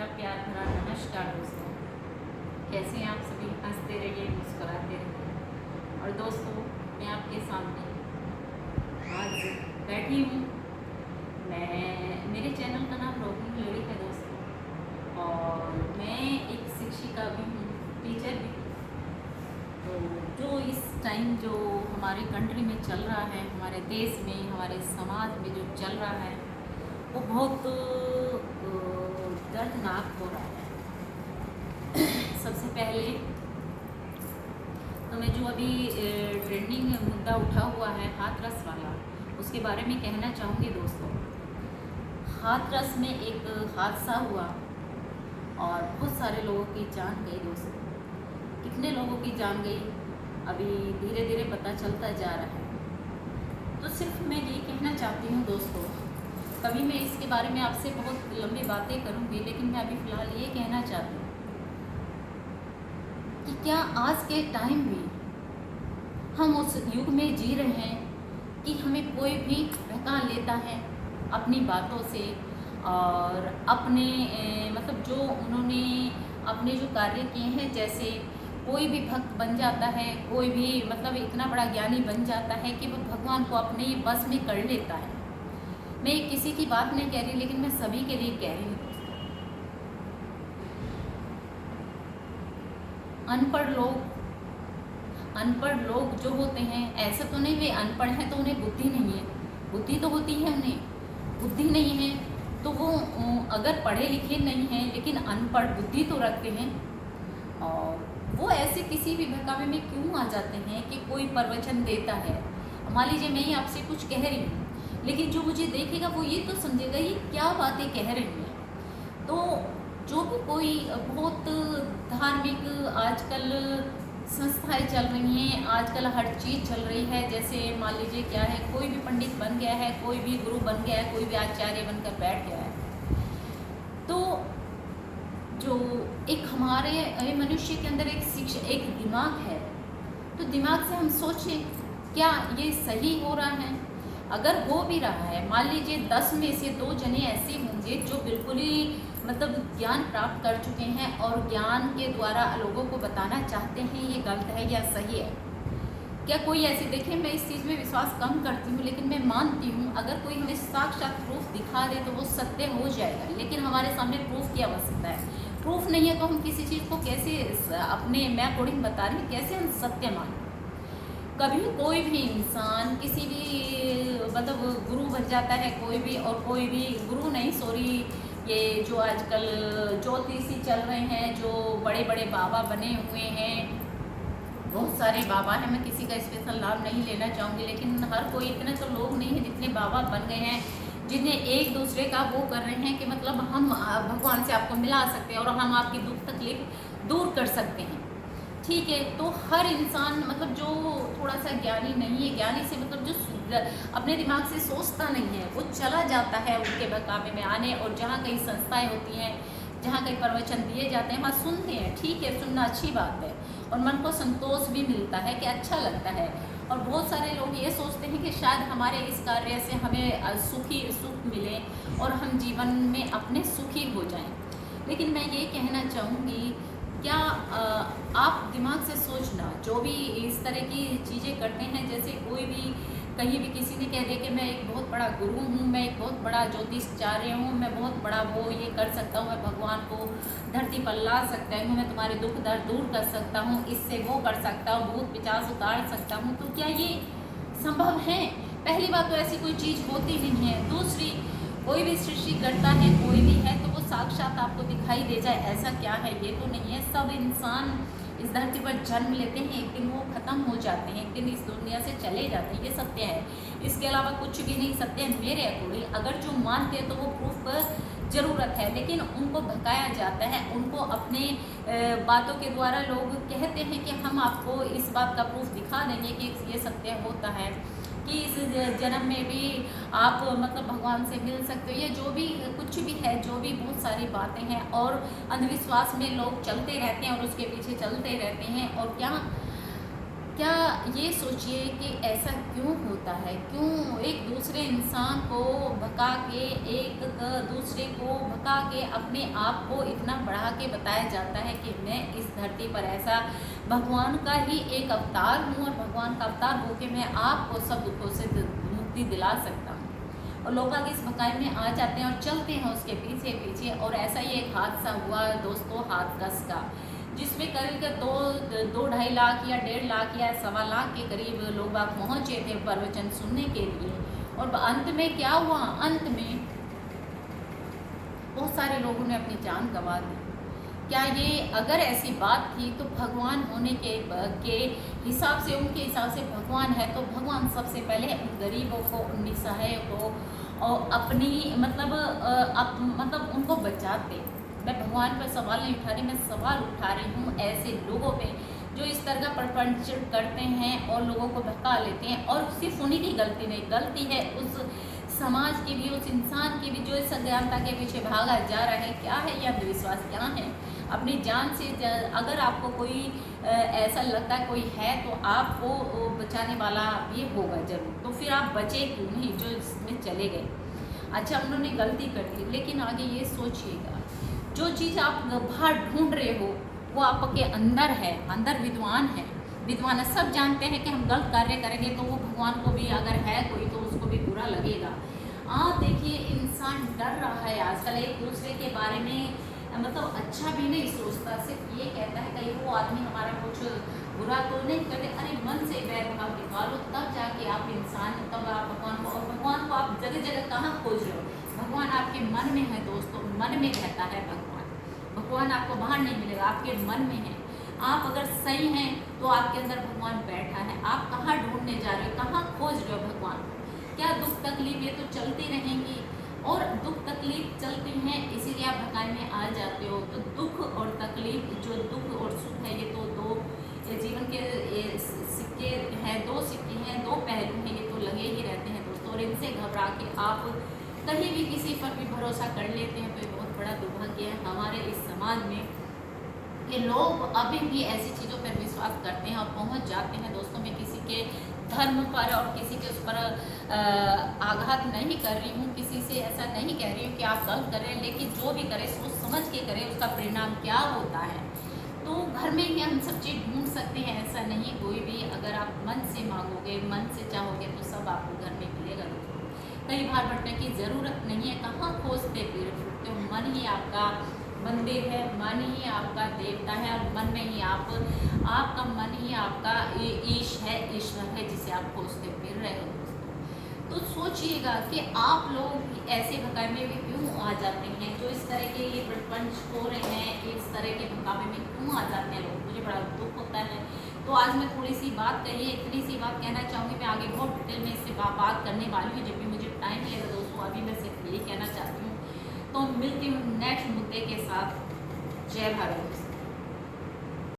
मेरा प्यार भरा नमस्कार दोस्तों। कैसे हैं आप सभी? हंसते रहिए, मुस्कुराते रहिए। और दोस्तों, मैं आपके सामने आज बैठी हूँ। मेरे चैनल का नाम रोहिणी लड़ी है दोस्तों, और मैं एक शिक्षिका भी हूँ, टीचर भी हूँ। तो जो इस टाइम जो हमारे कंट्री में चल रहा है, हमारे देश में, हमारे समाज में जो चल रहा है, वो बहुत दर्दनाक हो रहा है। सबसे पहले तो मैं जो अभी ट्रेंडिंग मुद्दा उठा हुआ है हाथरस वाला, उसके बारे में कहना चाहूँगी दोस्तों। हाथरस में एक हादसा हुआ और बहुत सारे लोगों की जान गई दोस्तों। कितने लोगों की जान गई अभी धीरे धीरे पता चलता जा रहा है। तो सिर्फ मैं ये कहना चाहती हूँ दोस्तों, कभी मैं इसके बारे में आपसे बहुत लंबी बातें करूँगी, लेकिन मैं अभी फ़िलहाल ये कहना चाहती हूँ कि क्या आज के टाइम में हम उस युग में जी रहे हैं कि हमें कोई भी बहका लेता है अपनी बातों से, और अपने मतलब जो उन्होंने अपने जो कार्य किए हैं, जैसे कोई भी भक्त बन जाता है, कोई भी मतलब इतना बड़ा ज्ञानी बन जाता है कि वो भगवान को अपने बस में कर लेता है। मैं किसी की बात नहीं कह रही, लेकिन मैं सभी के लिए कह रही हूँ। अनपढ़ लोग जो होते हैं, ऐसा तो नहीं वे अनपढ़ हैं तो उन्हें बुद्धि नहीं है, बुद्धि तो होती है, उन्हें बुद्धि नहीं है तो वो अगर पढ़े लिखे नहीं हैं लेकिन अनपढ़ बुद्धि तो रखते हैं, और वो ऐसे किसी भी बहकावे में क्यों आ जाते हैं कि कोई प्रवचन देता है। मान लीजिए मैं ही आपसे कुछ कह रही हूँ, लेकिन जो मुझे देखेगा वो ये तो समझेगा ये क्या बातें कह रही हैं। तो जो भी कोई बहुत धार्मिक आजकल संस्थाएं चल रही हैं, आजकल हर चीज़ चल रही है। जैसे मान लीजिए क्या है, कोई भी पंडित बन गया है, कोई भी गुरु बन गया है, कोई भी आचार्य बनकर बैठ गया है। तो जो एक हमारे मनुष्य के अंदर एक शिक्षा, एक दिमाग है, तो दिमाग से हम सोचें क्या ये सही हो रहा है। अगर हो भी रहा है, मान लीजिए 10 में से 2 जने ऐसे होंगे जो बिल्कुल ही मतलब ज्ञान प्राप्त कर चुके हैं और ज्ञान के द्वारा लोगों को बताना चाहते हैं ये गलत है या सही है। क्या कोई ऐसे देखें, मैं इस चीज़ में विश्वास कम करती हूँ, लेकिन मैं मानती हूँ अगर कोई हमें साक्षात प्रूफ दिखा दे तो वो सत्य हो जाएगा। लेकिन हमारे सामने प्रूफ की आवश्यकता है। प्रूफ नहीं है तो हम किसी चीज़ को कैसे अपने मैं अकॉर्डिंग बता रही हूँ, कैसे हम सत्य मानें। कभी कोई भी इंसान किसी भी मतलब गुरु बन जाता है, कोई भी गुरु नहीं, सॉरी, ये जो आजकल ज्योतिषी चल रहे हैं, जो बड़े बड़े बाबा बने हुए हैं, बहुत सारे बाबा हैं, मैं किसी का स्पेशल नाम नहीं लेना चाहूँगी, लेकिन हर कोई इतने तो लोग नहीं है जितने बाबा बन गए हैं, जिन्हें एक दूसरे का वो कर रहे हैं कि मतलब हम भगवान से आपको मिला सकते हैं और हम आपकी दुख तकलीफ दूर कर सकते हैं। ठीक है, तो हर इंसान मतलब जो थोड़ा सा ज्ञानी नहीं है, ज्ञानी से मतलब जो अपने दिमाग से सोचता नहीं है, वो चला जाता है उनके बहकावे में आने, और जहाँ कहीं संस्थाएं होती हैं, जहाँ कहीं प्रवचन दिए जाते हैं, वहाँ सुनते हैं। ठीक है, सुनना अच्छी बात है और मन को संतोष भी मिलता है कि अच्छा लगता है। और बहुत सारे लोग ये सोचते हैं कि शायद हमारे इस कार्य से हमें सुख मिले और हम जीवन में अपने सुखी हो जाएं। लेकिन मैं ये कहना चाहूँगी, क्या आप दिमाग से सोचना, जो भी इस तरह की चीज़ें करते हैं, जैसे कोई भी कहीं भी किसी ने कह दिया कि मैं एक बहुत बड़ा गुरु हूँ, मैं एक बहुत बड़ा ज्योतिषाचार्य हूँ, मैं बहुत बड़ा वो ये कर सकता हूँ, मैं भगवान को धरती पर ला सकता हूँ, मैं तुम्हारे दुख दर्द दूर कर सकता हूँ, इससे वो कर सकता हूँ, भूत पिशाच उतार सकता हूँ, तो क्या ये संभव है? पहली बात तो ऐसी कोई चीज़ होती नहीं है। दूसरी, कोई भी सृष्टि करता है, कोई भी है, तो वो साक्षात आपको दिखाई दे जाए ऐसा क्या है, ये तो नहीं है। सब इंसान इस धरती पर जन्म लेते हैं, एक दिन वो ख़त्म हो जाते हैं, एक दिन इस दुनिया से चले जाते हैं, ये सत्य है। इसके अलावा कुछ भी नहीं सत्य है मेरे अकॉर्डिंग। अगर जो मानते हैं तो वो प्रूफ पर ज़रूरत है, लेकिन उनको भकाया जाता है, उनको अपने बातों के द्वारा लोग कहते हैं कि हम आपको इस बात का प्रूफ दिखा देंगे कि ये सत्य होता है, कि इस जन्म में भी आप मतलब भगवान से मिल सकते हो, या जो भी कुछ भी है, जो भी बहुत सारी बातें हैं। और अंधविश्वास में लोग चलते रहते हैं और उसके पीछे चलते रहते हैं, और क्या क्या ये सोचिए कि ऐसा क्यों होता है? क्यों एक दूसरे इंसान को भगा के, एक दूसरे को भगा के अपने आप को इतना बढ़ा के बताया जाता है कि मैं इस धरती पर ऐसा भगवान का ही एक अवतार हूँ और भगवान का अवतार होके मैं आपको सब दुखों से मुक्ति दिला सकता हूँ। और लोग आगे इस भकाई में आ जाते हैं और चलते हैं उसके पीछे पीछे। और ऐसा ही एक हादसा हुआ दोस्तों, हाथरस का, जिसमें करीब दो 2-2.5 लाख या 1.5 लाख या 1.25 लाख के करीब लोग बाग पहुँचे थे प्रवचन सुनने के लिए। और अंत में क्या हुआ? अंत में बहुत सारे लोगों ने अपनी जान गंवा दी। क्या ये अगर ऐसी बात थी तो भगवान होने के हिसाब से, उनके हिसाब से भगवान है, तो भगवान सबसे पहले उन गरीबों को, उन निसहाय को और अपनी मतलब उनको बचाते। मैं भगवान पर सवाल नहीं उठा रही, मैं सवाल उठा रही हूँ ऐसे लोगों पे जो इस तरह का प्रपंच करते हैं और लोगों को भटका लेते हैं। और सिर्फ उन्हीं की गलती नहीं, गलती है उस समाज की भी, उस इंसान की भी जो इस अज्ञानता के पीछे भागा जा रहा है। क्या है यह अंधविश्वास? क्या है? अपनी जान से अगर आपको कोई ऐसा लगता है कोई है तो आपको बचाने वाला भी होगा जरूर, तो फिर आप बचे क्यों नहीं जो इसमें चले गए? अच्छा, उन्होंने गलती कर दी, लेकिन आगे ये सोचिएगा जो चीज़ आप बाहर ढूंढ रहे हो वो आपके अंदर है, अंदर विद्वान है। विद्वान है, सब जानते हैं कि हम गलत कार्य करेंगे तो वो भगवान को भी अगर है कोई तो उसको भी बुरा लगेगा। आप देखिए इंसान डर रहा है आजकल, एक दूसरे के बारे में मतलब अच्छा भी नहीं सोचता, सिर्फ ये कहता है कहीं वो आदमी हमारा कुछ बुरा तो नहीं करते। अरे मन से बैर भाव निकालो, तब जाके आप इंसान, तब आप भगवान को, और भगवान को आप जगह जगह कहाँ खोज रहे हो? भगवान आपके मन में है दोस्तों, मन में रहता है भगवान। भगवान आपको बाहर नहीं मिलेगा, आपके मन में है। आप अगर सही हैं तो आपके अंदर भगवान बैठा है। आप कहाँ ढूंढने जा रहे हो, कहाँ खोज रहे हो भगवान को? क्या दुख तकलीफ ये तो चलती रहेंगी, और दुख तकलीफ चलती हैं इसीलिए आप भकाई में आ जाते हो। तो दुख और तकलीफ, जो दुख और सुख है, ये तो दो जीवन के सिक्के हैं, दो सिक्के हैं, दो पहलू हैं, ये तो लगे ही रहते हैं दोस्तों। और इनसे घबरा के आप कहीं भी किसी पर भी भरोसा कर लेते हैं तो ये बहुत बड़ा दुर्भाग्य है हमारे इस समाज में कि लोग अभी भी ऐसी चीज़ों पर विश्वास करते हैं और पहुंच जाते हैं दोस्तों। मैं किसी के धर्म पर और किसी के उस पर आघात नहीं कर रही हूँ, किसी से ऐसा नहीं कह रही हूँ कि आप गलत करें, लेकिन जो भी करें सोच समझ के करें, उसका परिणाम क्या होता है। तो घर में ही हम सब चीज़ ढूंढ सकते हैं, ऐसा नहीं कोई भी। अगर आप मन से मांगोगे, मन से चाहोगे तो सब आपको घर में मिलेगा दोस्तों। कहीं बाहर भटकने की ज़रूरत नहीं है, कहाँ खोजते फिरते हो? मन ही आपका मंदिर है, मन ही आपका देवता है, और मन में ही आपका मन ही आपका ईश है, ईश्वर है, जिसे आप खोजते फिर रहे हो दोस्तों। तो सोचिएगा कि आप लोग ऐसे भकाई में भी क्यों आ जाते हैं, जो इस तरह के ये प्रपंच हो रहे हैं, इस तरह के भकावे में क्यों आ जाते हैं लोग? मुझे बड़ा दुख होता है। तो आज मैं थोड़ी सी बात कही है, इतनी सी बात कहना चाहूँगी। मैं आगे बहुत डिटेल में इससे बात करने वाली हूँ जब भी मुझे टाइम मिलेगा दोस्तों। अभी मैं सिर्फ यही कहना चाहती हूँ। तो मिलती हूँ नेक्स्ट मुद्दे के साथ। जय भारत।